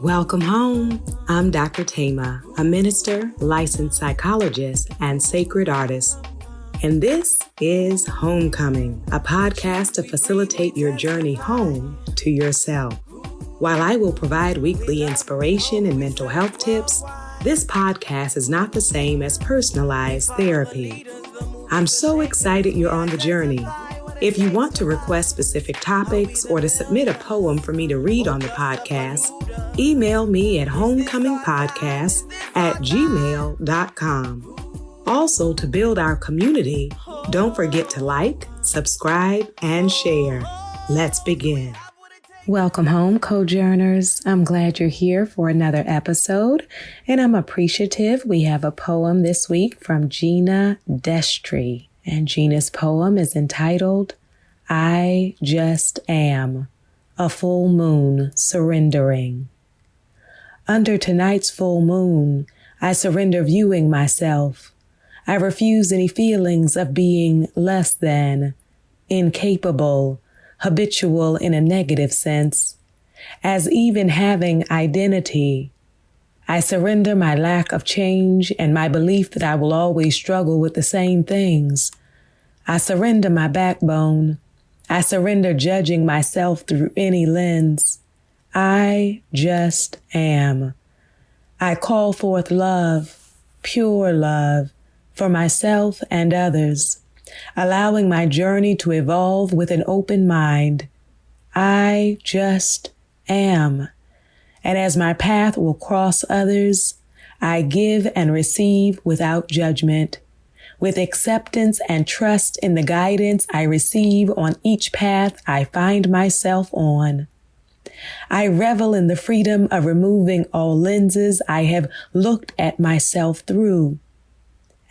Welcome home. I'm Dr.Thema, a minister, licensed psychologist, and sacred artist. And this is Homecoming, a podcast to facilitate your journey home to yourself. While I will provide weekly inspiration and mental health tips, this podcast is not the same as personalized therapy. I'm so excited you're on the journey. If you want to request specific topics or to submit a poem for me to read on the podcast, email me at homecomingpodcast@gmail.com. Also, to build our community, don't forget to like, subscribe, and share. Let's begin. Welcome home, Cojourners. I'm glad you're here for another episode, and I'm appreciative we have a poem this week from Gina Destry. And Gina's poem is entitled, I Just Am, a Full Moon Surrendering. Under tonight's full moon, I surrender viewing myself. I refuse any feelings of being less than, incapable, habitual in a negative sense, as even having identity. I surrender my lack of change and my belief that I will always struggle with the same things. I surrender my backbone. I surrender judging myself through any lens. I just am. I call forth love, pure love, for myself and others, allowing my journey to evolve with an open mind. I just am. And as my path will cross others, I give and receive without judgment, with acceptance and trust in the guidance I receive on each path I find myself on. I revel in the freedom of removing all lenses I have looked at myself through,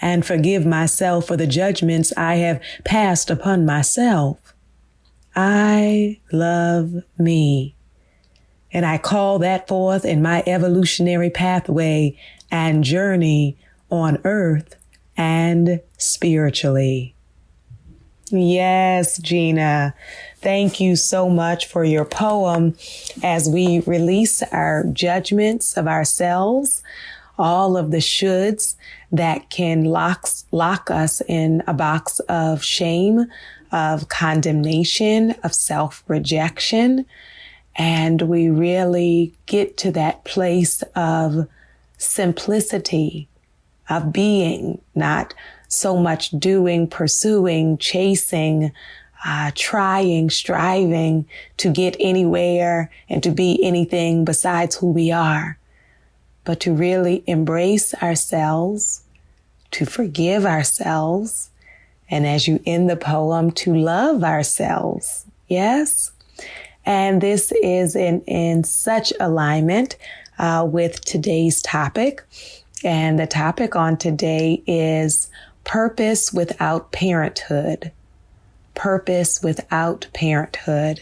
and forgive myself for the judgments I have passed upon myself. I love me. And I call that forth in my evolutionary pathway and journey on earth and spiritually. Yes, Gina, thank you so much for your poem. As we release our judgments of ourselves, all of the shoulds that can lock us in a box of shame, of condemnation, of self-rejection, and we really get to that place of simplicity, of being, not so much doing, pursuing, chasing, trying, striving to get anywhere and to be anything besides who we are, but to really embrace ourselves, to forgive ourselves, and as you end the poem, to love ourselves. Yes? And this is in such alignment with today's topic. And the topic on today is purpose without parenthood. Purpose without parenthood.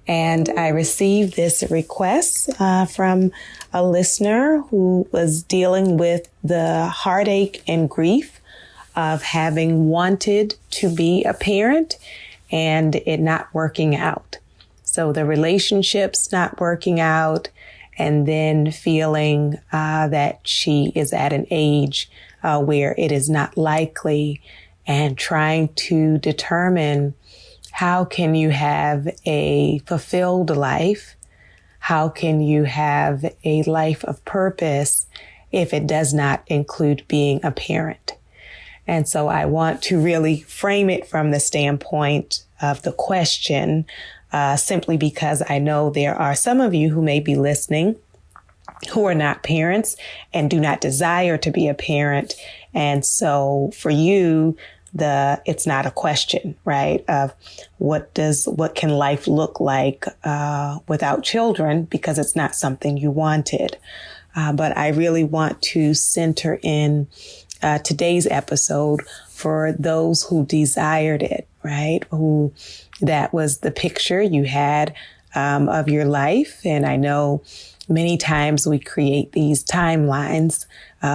And I received this request from a listener who was dealing with the heartache and grief of having wanted to be a parent and it not working out. So the relationship's not working out, and then feeling that she is at an age where it is not likely, and trying to determine how can you have a fulfilled life? How can you have a life of purpose if it does not include being a parent? And so I want to really frame it from the standpoint of the question, simply because I know there are some of you who may be listening who are not parents and do not desire to be a parent. And so for you, it's not a question, right? Of what can life look like without children, because it's not something you wanted. But I really want to center in today's episode for those who desired it, right? Who that was the picture you had of your life. And I know many times we create these timelines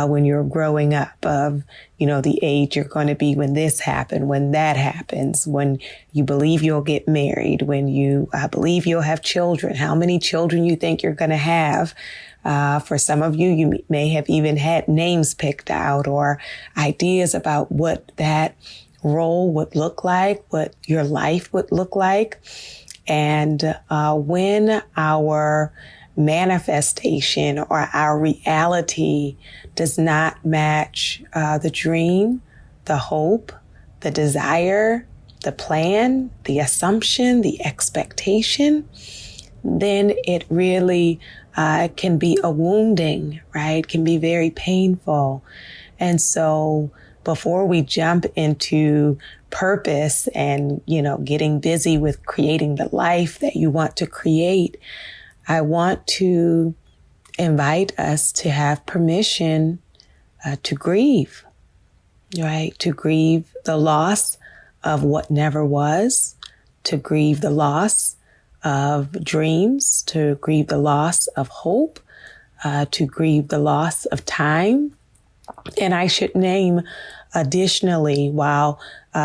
when you're growing up of, the age you're going to be when this happened, when that happens, when you believe you'll get married, when you believe you'll have children, how many children you think you're going to have. For some of you, you may have even had names picked out or ideas about what that role would look like, what your life would look like. And when our manifestation or our reality does not match the dream, the hope, the desire, the plan, the assumption, the expectation, then it really can be a wounding, right? Can be very painful. And so before we jump into purpose and, getting busy with creating the life that you want to create, I want to invite us to have permission to grieve, right? To grieve the loss of what never was, to grieve the loss of dreams, to grieve the loss of hope, to grieve the loss of time. And I should name additionally, while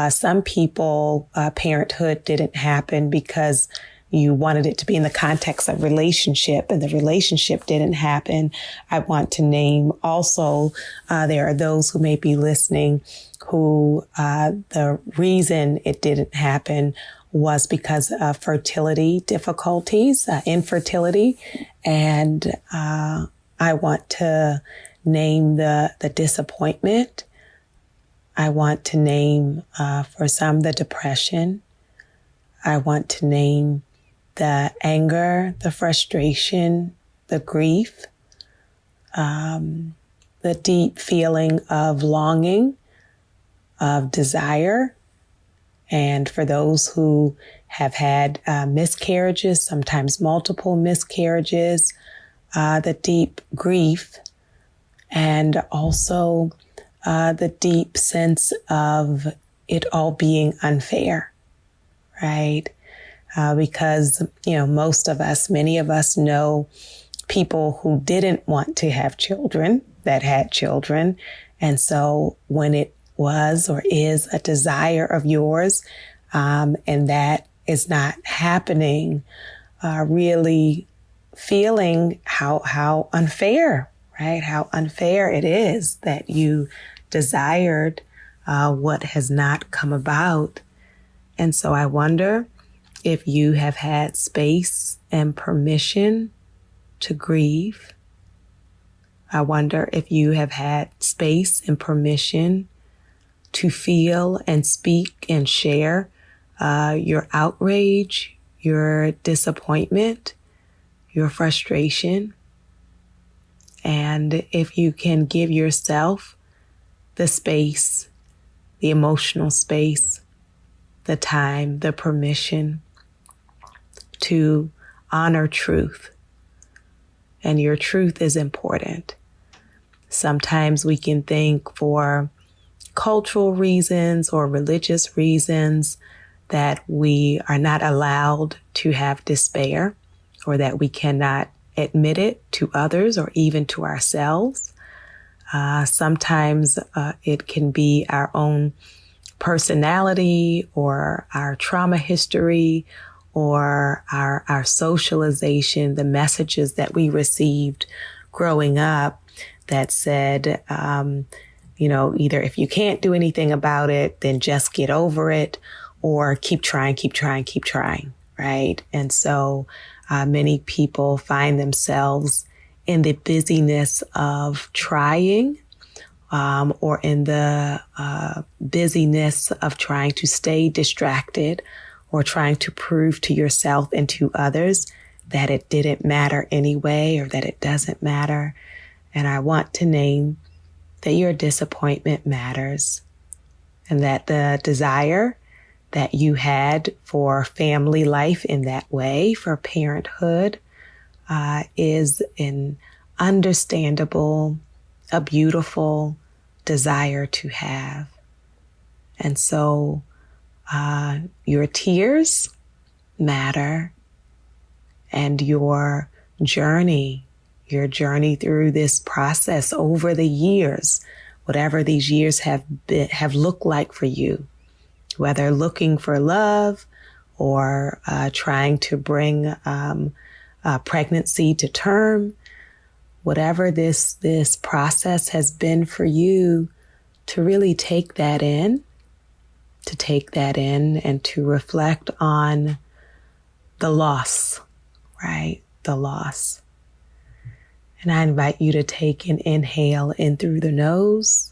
some people, parenthood didn't happen because you wanted it to be in the context of relationship and the relationship didn't happen, I want to name also, there are those who may be listening who the reason it didn't happen was because of fertility difficulties, infertility. And I want to name the disappointment. I want to name, for some, the depression. I want to name the anger, the frustration, the grief, the deep feeling of longing, of desire. And for those who have had miscarriages, sometimes multiple miscarriages, the deep grief, and also the deep sense of it all being unfair, right? Because, most of us, many of us know people who didn't want to have children that had children. And so when it was or is a desire of yours, and that is not happening, really feeling how unfair, right? How unfair it is that you desired what has not come about. And so I wonder if you have had space and permission to grieve. I wonder if you have had space and permission to feel and speak and share your outrage, your disappointment, your frustration. And if you can give yourself the space, the emotional space, the time, the permission to honor truth. And your truth is important. Sometimes we can think for cultural reasons or religious reasons that we are not allowed to have despair or that we cannot admit it to others or even to ourselves. Sometimes it can be our own personality or our trauma history or our socialization, the messages that we received growing up that said, either if you can't do anything about it, then just get over it or keep trying, right? And so many people find themselves in the busyness of trying or in the busyness of trying to stay distracted or trying to prove to yourself and to others that it didn't matter anyway or that it doesn't matter. And I want to name that your disappointment matters and that the desire that you had for family life in that way, for parenthood, is an understandable, a beautiful desire to have. And so your tears matter and your journey, your journey through this process over the years, whatever these years have looked like for you, whether looking for love or trying to bring pregnancy to term, whatever this process has been for you, to really take that in and to reflect on the loss, right? The loss. And I invite you to take an inhale in through the nose,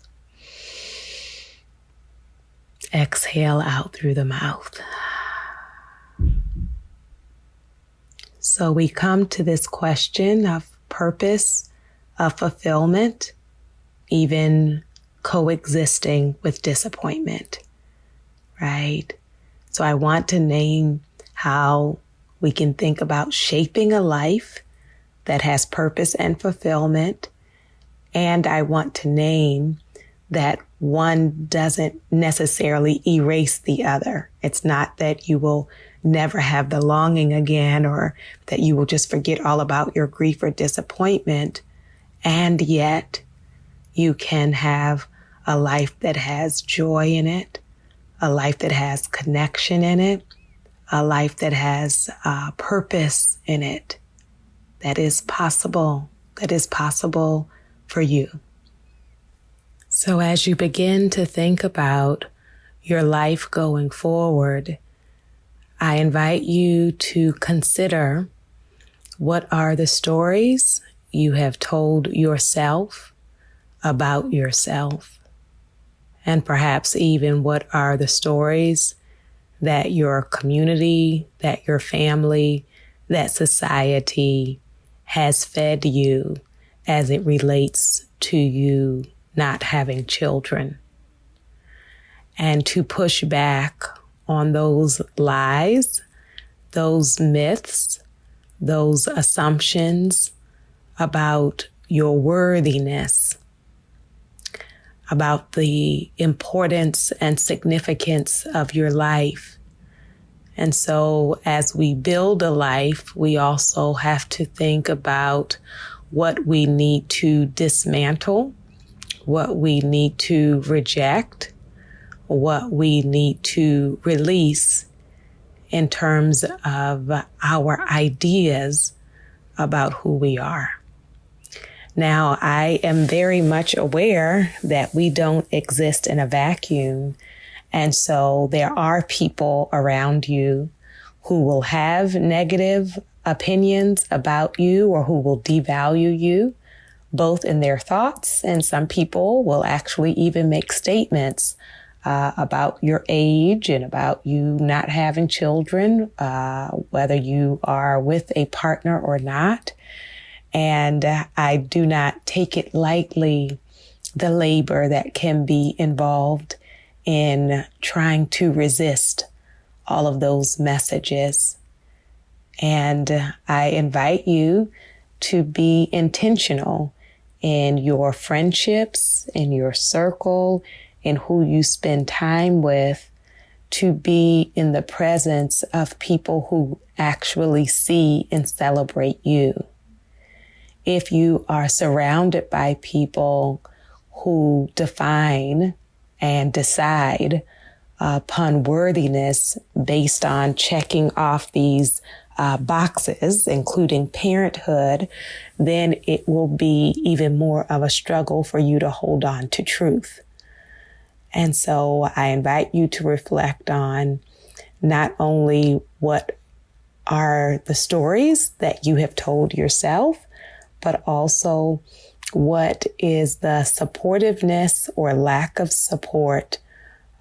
exhale out through the mouth. So we come to this question of purpose, of fulfillment, even coexisting with disappointment, right? So I want to name how we can think about shaping a life that has purpose and fulfillment. And I want to name that one doesn't necessarily erase the other. It's not that you will never have the longing again, or that you will just forget all about your grief or disappointment. And yet you can have a life that has joy in it, a life that has connection in it, a life that has purpose in it. That is possible. That is possible for you. So as you begin to think about your life going forward, I invite you to consider, what are the stories you have told yourself about yourself? And perhaps even, what are the stories that your community, that your family, that society has fed you as it relates to you not having children? And to push back on those lies, those myths, those assumptions about your worthiness, about the importance and significance of your life. And so as we build a life, we also have to think about what we need to dismantle, what we need to reject, what we need to release in terms of our ideas about who we are. Now, I am very much aware that we don't exist in a vacuum. And so there are people around you who will have negative opinions about you, or who will devalue you, both in their thoughts. And some people will actually even make statements about your age and about you not having children, whether you are with a partner or not. And I do not take it lightly, the labor that can be involved in trying to resist all of those messages. And I invite you to be intentional in your friendships, in your circle, in who you spend time with, to be in the presence of people who actually see and celebrate you. If you are surrounded by people who define and decide upon worthiness based on checking off these boxes, including parenthood, then it will be even more of a struggle for you to hold on to truth. And so I invite you to reflect on not only what are the stories that you have told yourself, but also what is the supportiveness or lack of support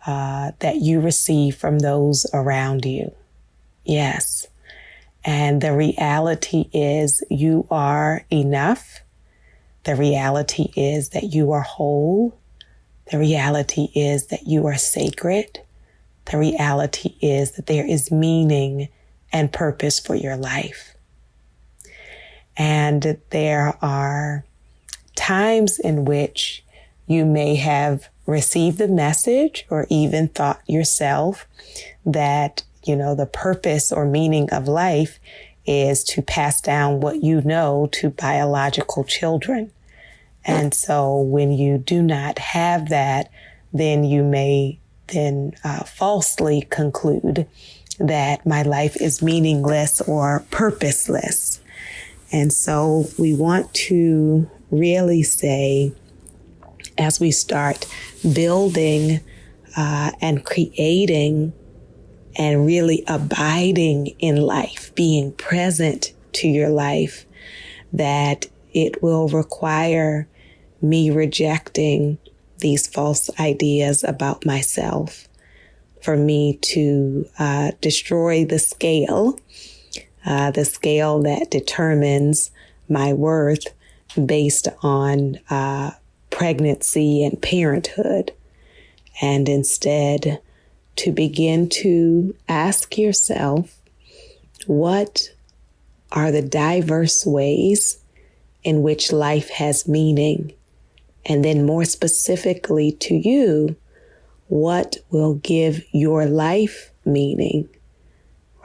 that you receive from those around you. Yes. And the reality is you are enough. The reality is that you are whole. The reality is that you are sacred. The reality is that there is meaning and purpose for your life. And there are times in which you may have received the message or even thought yourself that, the purpose or meaning of life is to pass down what you know to biological children. And so when you do not have that, then you may then falsely conclude that my life is meaningless or purposeless. And so we want to really say, as we start building and creating and really abiding in life, being present to your life, that it will require me rejecting these false ideas about myself, for me to destroy the scale that determines my worth based on pregnancy and parenthood, and instead to begin to ask yourself, what are the diverse ways in which life has meaning? And then more specifically to you, what will give your life meaning,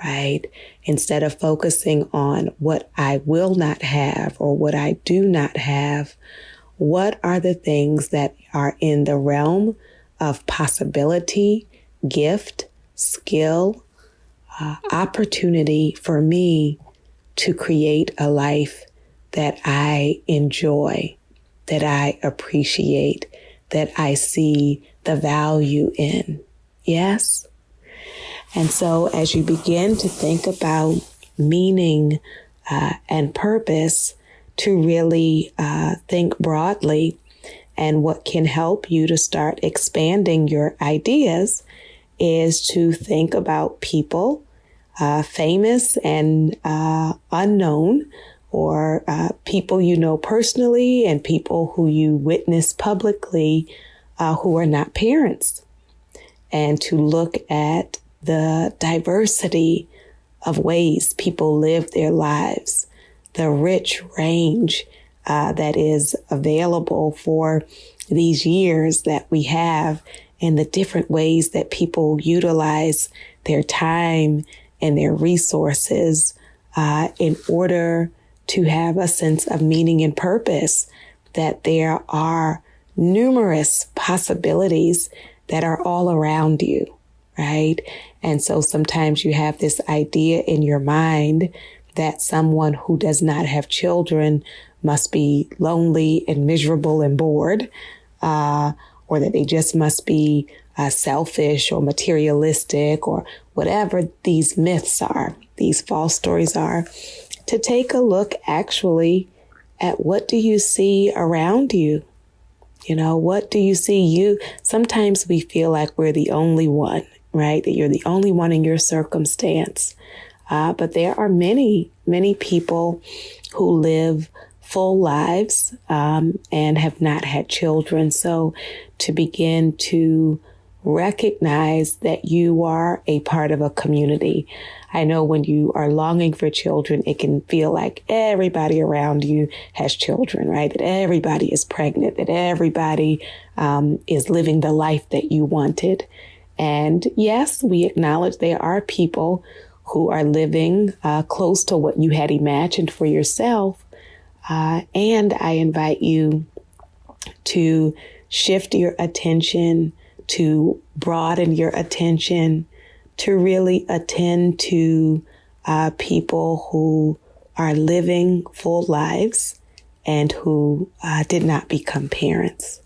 right? Instead of focusing on what I will not have or what I do not have, what are the things that are in the realm of possibility, gift, skill, opportunity for me to create a life that I enjoy, that I appreciate, that I see the value in. Yes? And so as you begin to think about meaning and purpose, to really think broadly, and what can help you to start expanding your ideas is to think about people, famous and unknown, or people you know personally and people who you witness publicly who are not parents, and to look at the diversity of ways people live their lives, the rich range that is available for these years that we have, and the different ways that people utilize their time and their resources in order to have a sense of meaning and purpose, that there are numerous possibilities that are all around you, right? And so sometimes you have this idea in your mind that someone who does not have children must be lonely and miserable and bored, or that they just must be selfish or materialistic or whatever these myths are, these false stories are, to take a look actually at what do you see around you? You know, what do you see? Sometimes we feel like we're the only one, right? That you're the only one in your circumstance. But there are many, many people who live full lives and have not had children. So to begin to recognize that you are a part of a community. I know when you are longing for children, it can feel like everybody around you has children, right? That everybody is pregnant, that everybody is living the life that you wanted. And yes, we acknowledge there are people who are living close to what you had imagined for yourself. And I invite you to shift your attention, to broaden your attention, to really attend to people who are living full lives and who did not become parents.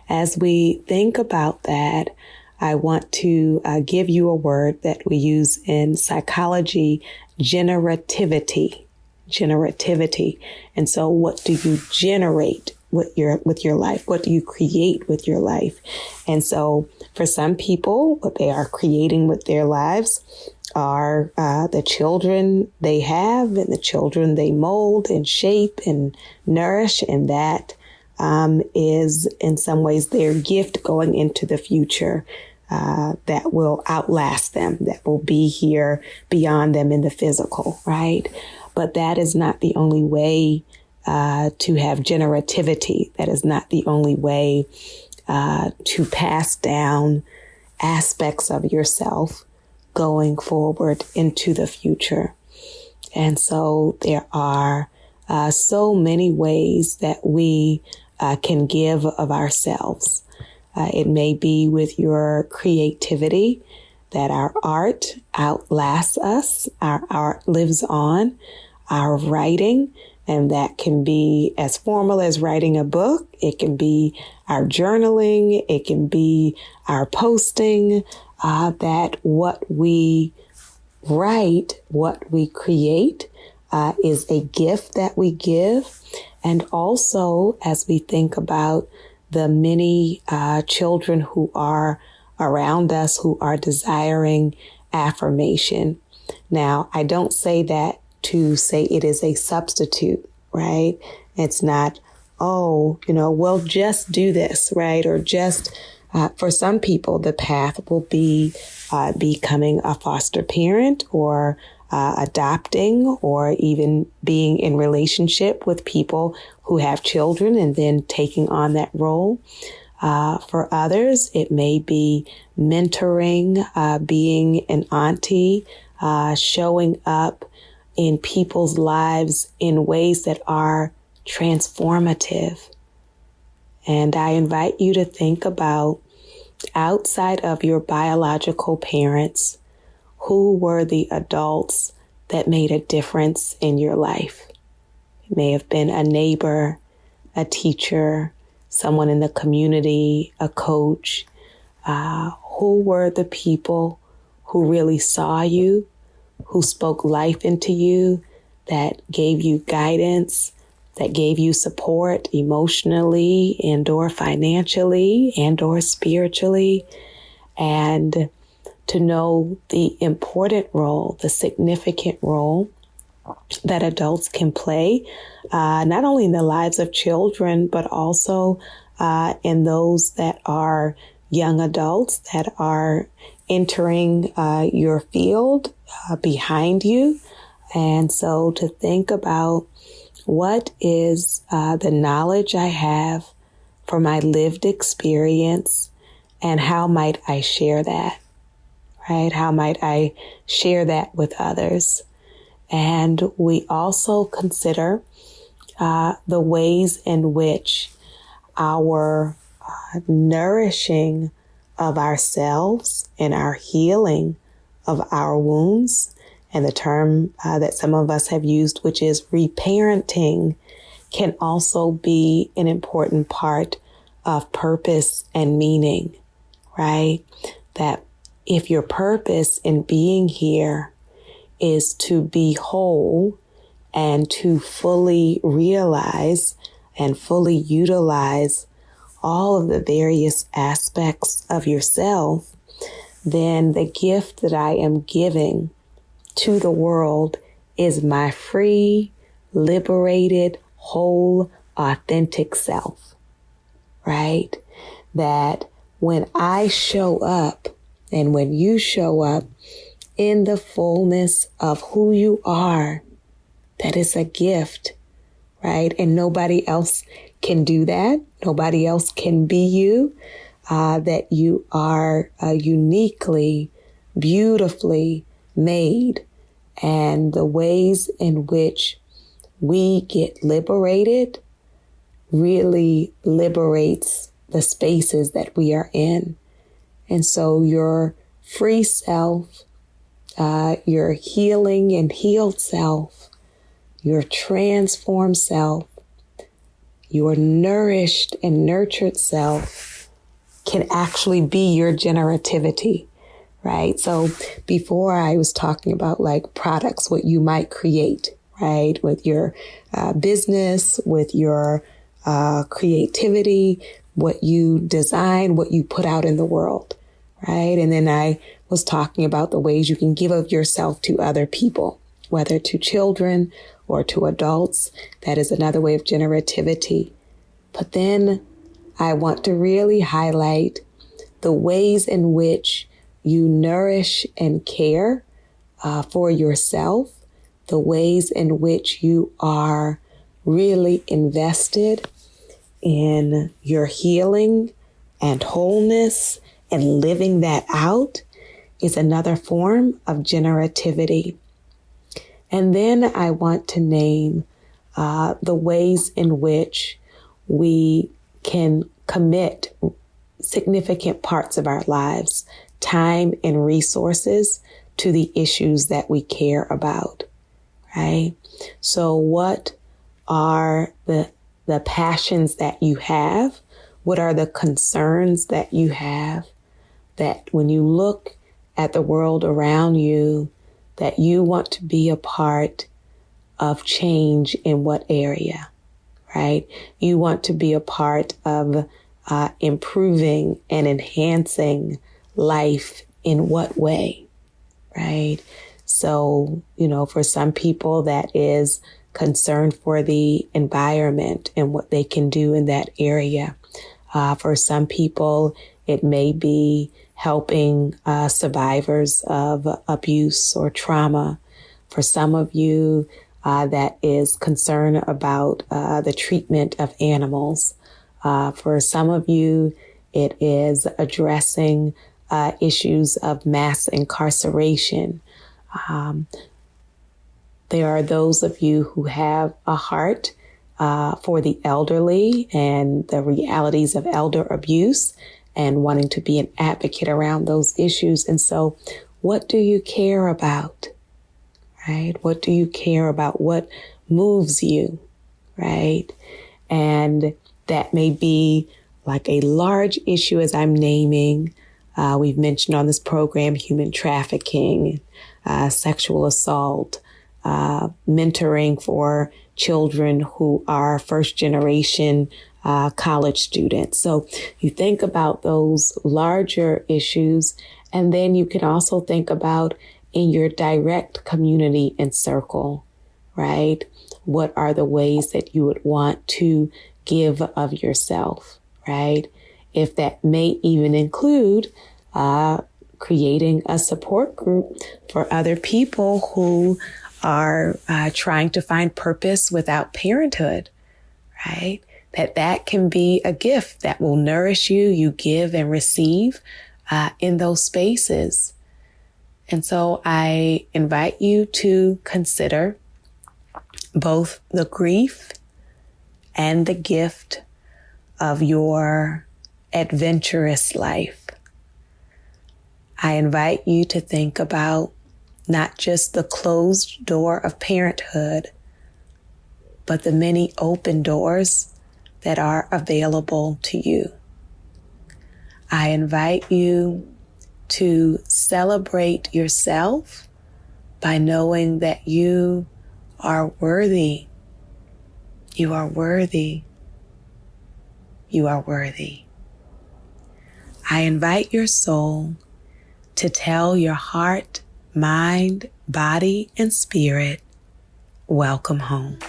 As we think about that, I want to give you a word that we use in psychology, generativity. And so what do you generate with your life? What do you create with your life? And so for some people, what they are creating with their lives are the children they have and the children they mold and shape and nourish. And that is in some ways their gift going into the future that will outlast them, that will be here beyond them in the physical, right? But that is not the only way to have generativity. That is not the only way to pass down aspects of yourself going forward into the future. And so there are so many ways that we can give of ourselves. It may be with your creativity, that our art outlasts us, our art lives on, our writing, and that can be as formal as writing a book. It can be our journaling. It can be our posting, that what we write, what we create, is a gift that we give. And also, as we think about the many children who are around us who are desiring affirmation. Now, I don't say that to say it is a substitute, right? It's not, well, just do this, right? Or just, for some people, the path will be becoming a foster parent or adopting or even being in relationship with people who have children and then taking on that role. For others, it may be mentoring, being an auntie, showing up in people's lives in ways that are transformative. And I invite you to think about, outside of your biological parents, who were the adults that made a difference in your life. It may have been a neighbor, a teacher, someone in the community, a coach. Who were the people who really saw you, who spoke life into you, that gave you guidance, that gave you support emotionally and or financially and or spiritually, and to know the important role, the significant role that adults can play, not only in the lives of children, but also in those that are young adults that are entering your field behind you. And so to think about, what is the knowledge I have for my lived experience, and how might I share that, right? How might I share that with others? And we also consider the ways in which our nourishing of ourselves and our healing of our wounds, and the term that some of us have used, which is reparenting, can also be an important part of purpose and meaning, right? That if your purpose in being here is to be whole and to fully realize and fully utilize all of the various aspects of yourself, then the gift that I am giving to the world is my free, liberated, whole, authentic self, right? That when I show up and when you show up in the fullness of who you are, that is a gift, right? And nobody else can do that. Nobody else can be you, that you are uniquely, beautifully made. And the ways in which we get liberated really liberates the spaces that we are in. And so your free self, your healing and healed self, your transformed self, your nourished and nurtured self can actually be your generativity, right? So before I was talking about like products, what you might create, right? With your business, with your creativity, what you design, what you put out in the world, right? And then I was talking about the ways you can give of yourself to other people, whether to children or to adults. That is another way of generativity. But then I want to really highlight the ways in which you nourish and care for yourself, the ways in which you are really invested in your healing and wholeness and living that out is another form of generativity. And then I want to name the ways in which we can commit significant parts of our lives, time and resources to the issues that we care about, right? So what are the passions that you have? What are the concerns that you have that when you look at the world around you, that you want to be a part of change in what area, right? You want to be a part of improving and enhancing life in what way, right? So, for some people that is concern for the environment and what they can do in that area. For some people, it may be helping survivors of abuse or trauma. For some of you, that is concern about the treatment of animals. For some of you, it is addressing issues of mass incarceration. There are those of you who have a heart for the elderly and the realities of elder abuse and wanting to be an advocate around those issues. And so what do you care about, right? What do you care about? What moves you, right? And that may be like a large issue as I'm naming. We've mentioned on this program, human trafficking, sexual assault, mentoring for children who are first generation college students. So you think about those larger issues, and then you can also think about in your direct community and circle, right? What are the ways that you would want to give of yourself, right? If that may even include creating a support group for other people who are trying to find purpose without parenthood, right? That can be a gift that will nourish you. You give and receive in those spaces. And so I invite you to consider both the grief and the gift of your adventurous life. I invite you to think about not just the closed door of parenthood, but the many open doors that are available to you. I invite you to celebrate yourself by knowing that you are worthy. You are worthy. You are worthy. I invite your soul to tell your heart, mind, body, and spirit, welcome home.